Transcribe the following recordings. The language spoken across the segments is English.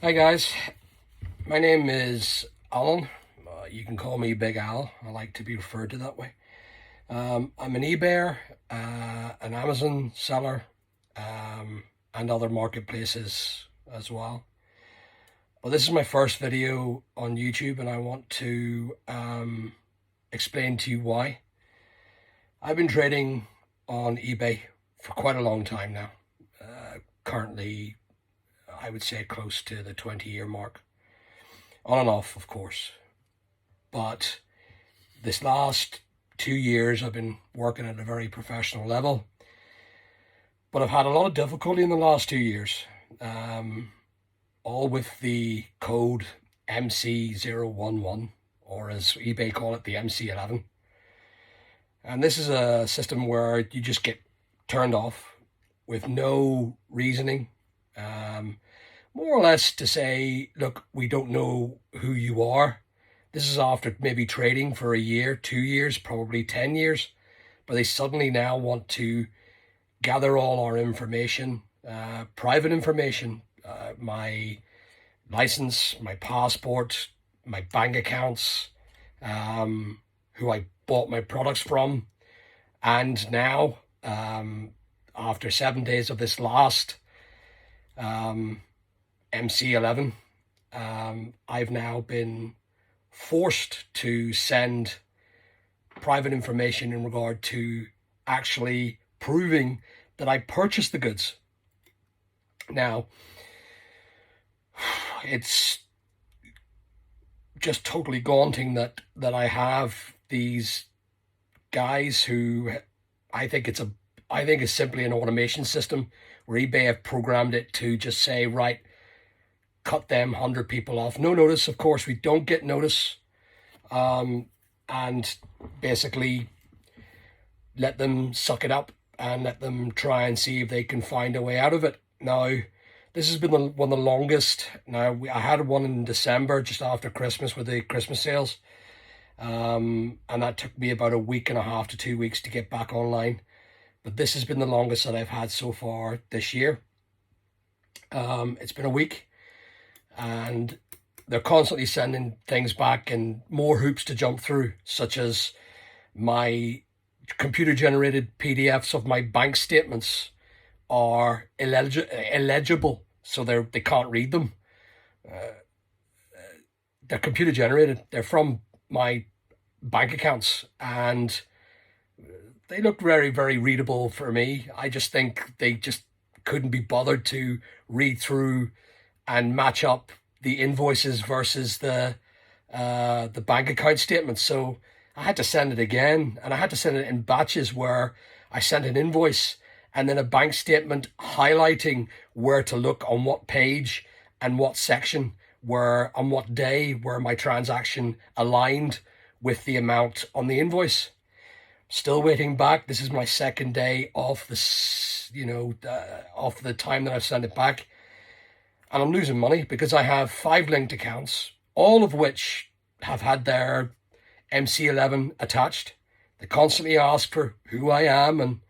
Hi guys, my name is Alan. You can call me Big Al. I like to be referred to that way. I'm an eBayer, an Amazon seller, and other marketplaces as well. But this is my first video on YouTube, and I want to explain to you why. I've been trading on eBay for quite a long time now. Currently, I would say close to the 20-year mark. On and off, of course. But this last 2 years, I've been working at a very professional level. But I've had a lot of difficulty in the last 2 years, all with the code mc011, or as eBay call it, the mc011. And this is a system where you just get turned off with no reasoning. More or less to say, look, we don't know who you are. This is after maybe trading for a year, 2 years, probably 10 years. But they suddenly now want to gather all our information, private information, my license, my passport, my bank accounts, who I bought my products from. And now, after 7 days of this last mc011, I've now been forced to send private information in regard to actually proving that I purchased the goods. Now, it's just totally daunting that I have these guys who I think it's simply an automation system where eBay have programmed it to just say, right, cut them 100 people off. No notice, of course, we don't get notice. And basically let them suck it up and let them try and see if they can find a way out of it. Now, this has been one of the longest. Now, I had one in December, just after Christmas, with the Christmas sales. And that took me about a week and a half to 2 weeks to get back online. But this has been the longest that I've had so far this year. It's been a week. And they're constantly sending things back and more hoops to jump through, such as my computer-generated PDFs of my bank statements are illegible, so they can't read them. They're computer-generated. They're from my bank accounts, and they look very, very readable for me. I just think they just couldn't be bothered to read through and match up the invoices versus the bank account statements. So I had to send it again, and I had to send it in batches where I sent an invoice and then a bank statement highlighting where to look on what page and what section, where on what day where my transaction aligned with the amount on the invoice. Still waiting back. This is my second day off this, off the time that I've sent it back. And I'm losing money because I have 5 linked accounts, all of which have had their mc011 attached. They constantly ask for who I am, and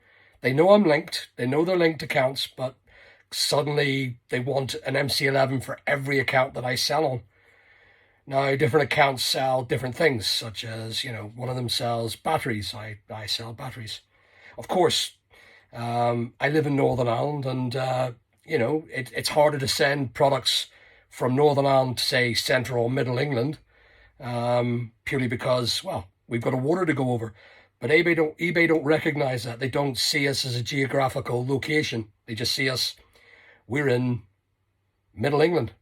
they know I'm linked. They know they're linked accounts, but suddenly they want an mc011 for every account that I sell on. Now, different accounts sell different things, such as, one of them sells batteries. I sell batteries. Of course, I live in Northern Ireland, and it's harder to send products from Northern Ireland to, say, Central or Middle England, purely because, well, we've got a water to go over. But eBay don't recognize that. They don't see us as a geographical location. They just see us, we're in Middle England.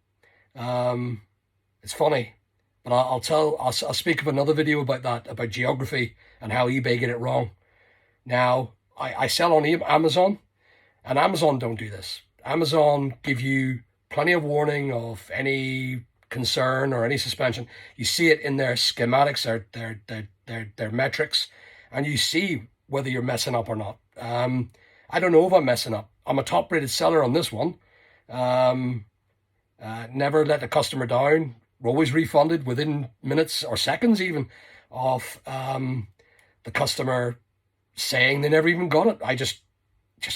It's funny, but I'll speak of another video about that, about geography and how eBay get it wrong. Now, I sell on Amazon, and Amazon don't do this. Amazon give you plenty of warning of any concern or any suspension. You see it in their schematics, their metrics, and you see whether you're messing up or not. I don't know if I'm messing up. I'm a top-rated seller on this one. Never let the customer down. We're always refunded within minutes or seconds even of the customer saying they never even got it. I just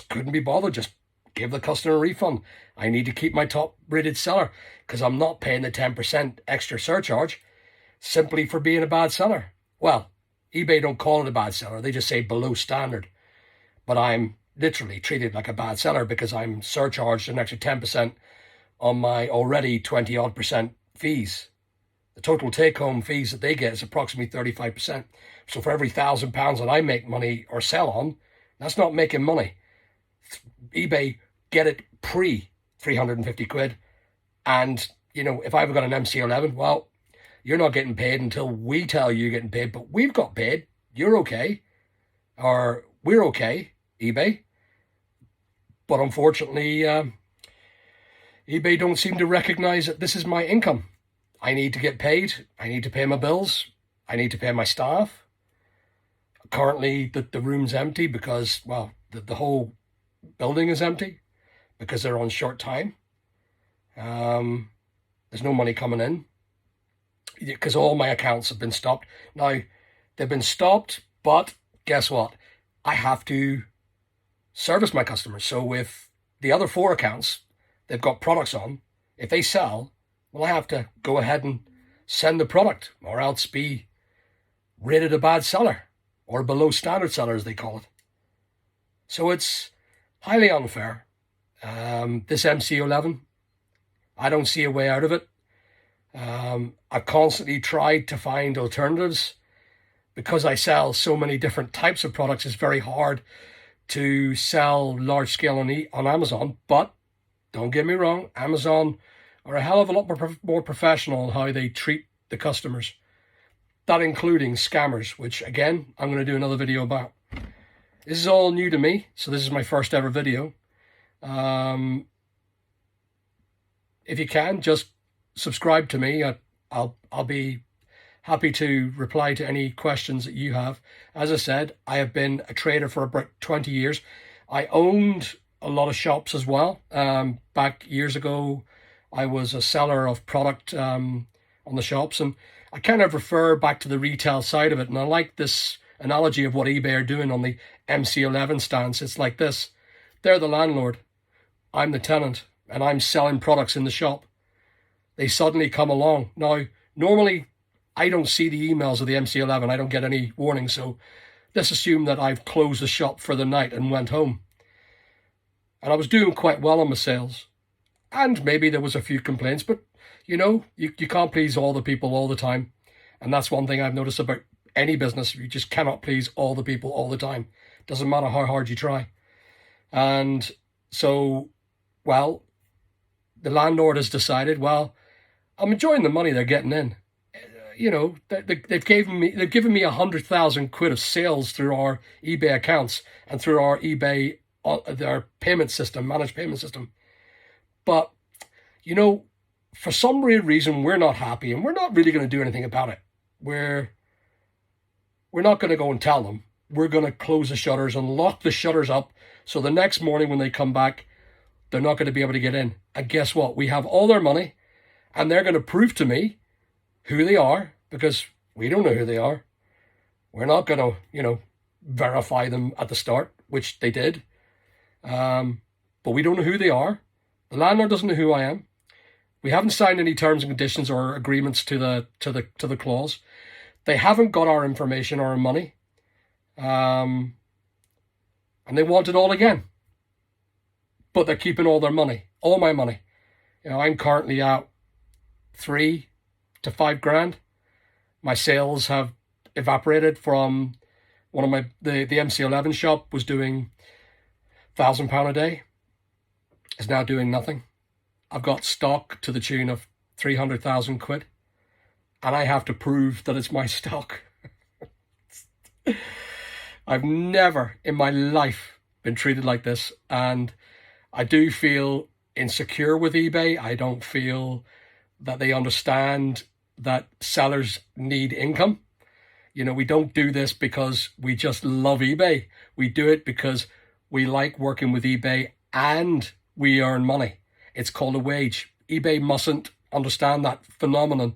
couldn't be bothered. Just give the customer a refund. I need to keep my top rated seller because I'm not paying the 10% extra surcharge simply for being a bad seller. Well, eBay don't call it a bad seller. They just say below standard. But I'm literally treated like a bad seller because I'm surcharged an extra 10% on my already 20 odd percent fees. The total take home fees that they get is approximately 35%. So for every £1,000 that I make money or sell on, that's not making money. eBay get it pre 350 quid. And, you know, if I've got an mc011, well, you're not getting paid until we tell you you're getting paid, but we've got paid. You're okay. Or we're okay, eBay. But unfortunately, eBay don't seem to recognize that this is my income. I need to get paid. I need to pay my bills. I need to pay my staff. Currently, the room's empty because, well, the whole building is empty because they're on short time. There's no money coming in because all my accounts have been stopped. Now, they've been stopped, but guess what? I have to service my customers. So with the other 4 accounts, they've got products on. If they sell, well, I have to go ahead and send the product or else be rated a bad seller or below standard seller, as they call it. So it's highly unfair. This mc011, I don't see a way out of it. I've constantly tried to find alternatives. Because I sell so many different types of products, it's very hard to sell large scale on Amazon. But don't get me wrong, Amazon are a hell of a lot more professional in how they treat the customers. That including scammers, which again, I'm going to do another video about. This is all new to me, so this is my first ever video. If you can, just subscribe to me. I'll be happy to reply to any questions that you have. As I said, I have been a trader for about 20 years. I owned a lot of shops as well. Back years ago, I was a seller of product on the shops, and I kind of refer back to the retail side of it. And I like this analogy of what eBay are doing on the mc011 stance. It's like this. They're the landlord. I'm the tenant, and I'm selling products in the shop. They suddenly come along. Now, normally, I don't see the emails of the mc011. I don't get any warning. So let's assume that I've closed the shop for the night and went home. And I was doing quite well on my sales. And maybe there was a few complaints, but you know, you can't please all the people all the time. And that's one thing I've noticed about any business. You just cannot please all the people all the time. Doesn't matter how hard you try. And so, well, the landlord has decided, well, I'm enjoying the money they're getting in. You know, they've given me 100,000 quid of sales through our eBay accounts and through our eBay, their payment system, managed payment system. But, you know, for some weird reason, we're not happy and we're not really going to do anything about it. We're not going to go and tell them. We're going to close the shutters and lock the shutters up. So the next morning when they come back, they're not going to be able to get in. And guess what? We have all their money and they're going to prove to me who they are, because we don't know who they are. We're not going to, you know, verify them at the start, which they did. But we don't know who they are. The landlord doesn't know who I am. We haven't signed any terms and conditions or agreements to the clause. They haven't got our information or our money. And they want it all again. But they're keeping all their money, all my money. You know, I'm currently at 3 to 5 grand. My sales have evaporated from one of the mc011 shop was doing £1,000 a day. Is now doing nothing. I've got stock to the tune of 300,000 quid. And I have to prove that it's my stock. I've never in my life been treated like this. And I do feel insecure with eBay. I don't feel that they understand that sellers need income. You know, we don't do this because we just love eBay. We do it because we like working with eBay and we earn money. It's called a wage. eBay mustn't understand that phenomenon.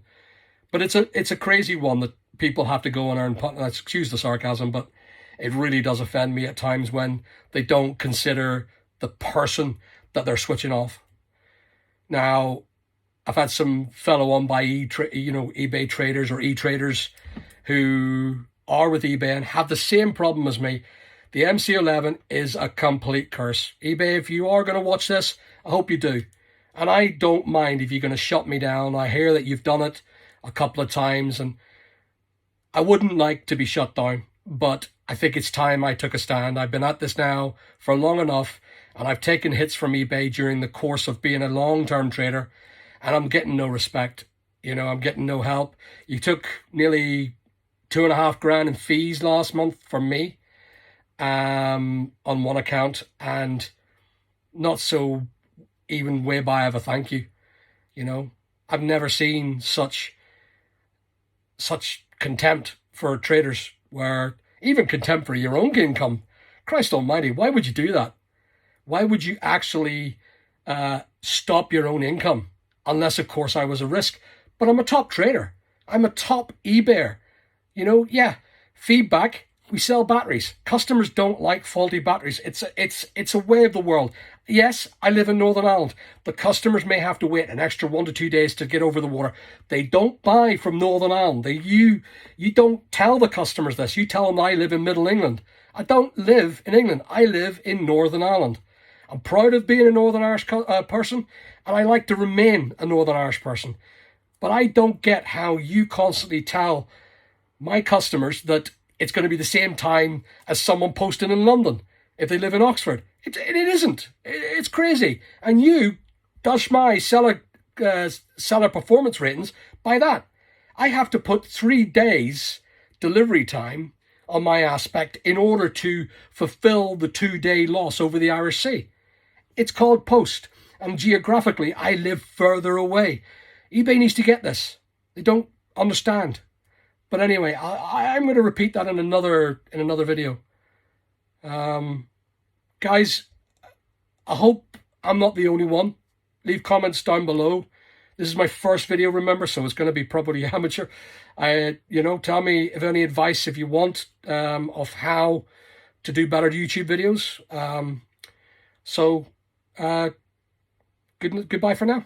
But it's a crazy one that people have to go and earn. Excuse the sarcasm, but it really does offend me at times when they don't consider the person that they're switching off. Now, I've had some fellow on by eBay traders or e-traders who are with eBay and have the same problem as me. The mc011 is a complete curse. eBay, if you are going to watch this, I hope you do. And I don't mind if you're going to shut me down. I hear that you've done it a couple of times, and I wouldn't like to be shut down, but I think it's time I took a stand. I've been at this now for long enough, and I've taken hits from eBay during the course of being a long-term trader, and I'm getting no respect. I'm getting no help. You took nearly $2,500 in fees last month from me on one account, and not so even way by of a thank you. I've never seen such contempt for traders, where even contempt for your own income. Christ almighty, why would you do that? Why would you actually stop your own income? Unless, of course, I was a risk. But I'm a top trader. I'm a top eBayer. Yeah, feedback. We sell batteries. Customers don't like faulty batteries. It's a way of the world. Yes, I live in Northern Ireland. The customers may have to wait an extra 1 to 2 days to get over the water. They don't buy from Northern Ireland. You don't tell the customers this. You tell them I live in Middle England. I don't live in England. I live in Northern Ireland. I'm proud of being a Northern Irish person, and I like to remain a Northern Irish person. But I don't get how you constantly tell my customers that it's going to be the same time as someone posting in London if they live in Oxford. It isn't. It's crazy. And you dash my seller performance ratings by that. I have to put 3 days delivery time on my aspect in order to fulfill the 2-day loss over the Irish Sea. It's called post. And geographically, I live further away. eBay needs to get this. They don't understand. But anyway, I'm going to repeat that in another video. Guys, I hope I'm not the only one. Leave comments down below. This is my first video, remember, so it's going to be probably amateur. Tell me if any advice if you want of how to do better YouTube videos. Goodbye for now.